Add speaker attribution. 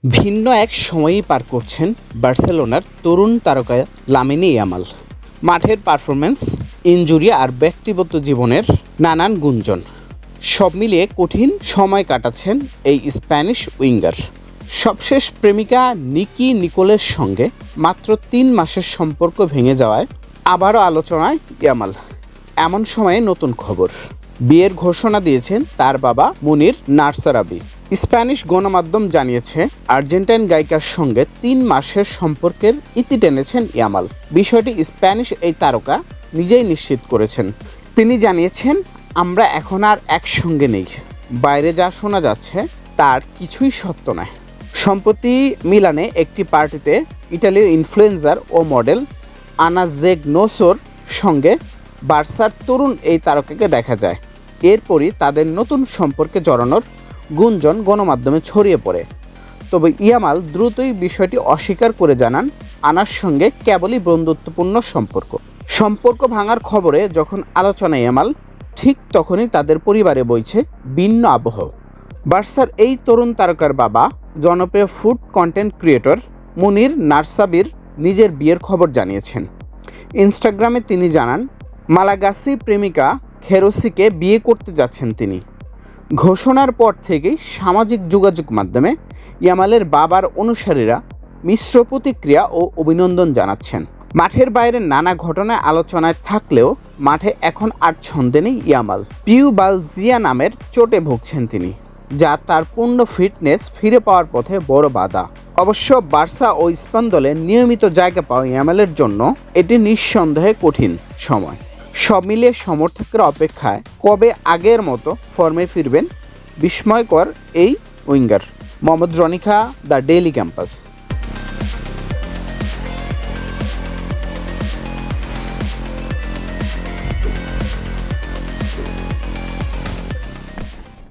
Speaker 1: ভিন্ন এক সময়ই পার করছেন বার্সেলোনার তরুণ তারকা লামিনে ইয়ামাল। মাঠের পারফরম্যান্স, ইনজুরি আর ব্যক্তিগত জীবনের নানান গুঞ্জন সব মিলিয়ে কঠিন সময় কাটাচ্ছেন এই স্প্যানিশ উইঙ্গার। সবশেষ প্রেমিকা নিকি নিকোলের সঙ্গে মাত্র ৩ মাসের সম্পর্ক ভেঙে যাওয়ায় আবারও আলোচনায় ইয়ামাল। এমন সময়ে নতুন খবর, বিয়ের ঘোষণা দিয়েছেন তার বাবা মুনির নার্সারাবি। স্প্যানিশ গণমাধ্যম জানিয়েছে আর্জেন্টাইন গায়িকার সঙ্গে ৩ মাসের সম্পর্কের ইতি টেনেছেন ইয়ামাল। বিষয়টি স্প্যানিশ এই তারকা নিজেই নিশ্চিত করেছেন। তিনি জানিয়েছেন, আমরা এখন আর একসঙ্গে নেই। বাইরে যা শোনা যাচ্ছে তার কিছুই সত্য নয়। সম্প্রতি মিলানে একটি পার্টিতে ইটালীয় ইনফ্লুয়েন্সার ও মডেল আনা জেগনোসোর সঙ্গে বার্সার তরুণ এই তারকাকে দেখা যায়। এরপরই তাদের নতুন সম্পর্কে জড়ানোর গুঞ্জন গণমাধ্যমে ছড়িয়ে পড়ে। তবে ইয়ামাল দ্রুতই বিষয়টি অস্বীকার করে জানান, আনার সঙ্গে কেবলই বন্ধুত্বপূর্ণ সম্পর্ক ভাঙার খবরে যখন আলোচনায় ইয়ামাল, ঠিক তখনই তাদের পরিবারে বইছে ভিন্ন আবহ। বার্সার এই তরুণ তারকার বাবা জনপ্রিয় ফুড কন্টেন্ট ক্রিয়েটর মুনির নার্সাবির নিজের বিয়ের খবর জানিয়েছেন। ইনস্টাগ্রামে তিনি জানান, মালাগাসি প্রেমিকা খেরোসিকে বিয়ে করতে যাচ্ছেন তিনি। ঘোষণার পর থেকেই সামাজিক যোগাযোগ মাধ্যমে ইয়ামালের বাবার অনুসারীরা মিশ্র প্রতিক্রিয়া ও অভিনন্দন জানাচ্ছেন। মাঠের বাইরে নানা ঘটনায় আলোচনায় থাকলেও মাঠে এখন আর ছন্দে নেই ইয়ামাল। পিউবালজিয়া নামের চোটে ভুগছেন তিনি, যা তার পূর্ণ ফিটনেস ফিরে পাওয়ার পথে বড় বাধা। অবশ্য বার্সা ও স্পেন দলে নিয়মিত জায়গা পাওয়া ইয়ামালের জন্য এটি নিঃসন্দেহে কঠিন সময়। সব মিলিয়ে সমর্থকের অপেক্ষায় কবে আগের মতো ফর্মে ফিরবেন বিস্ময়কর এই winger. Mohammad Ronikha, the Daily campus.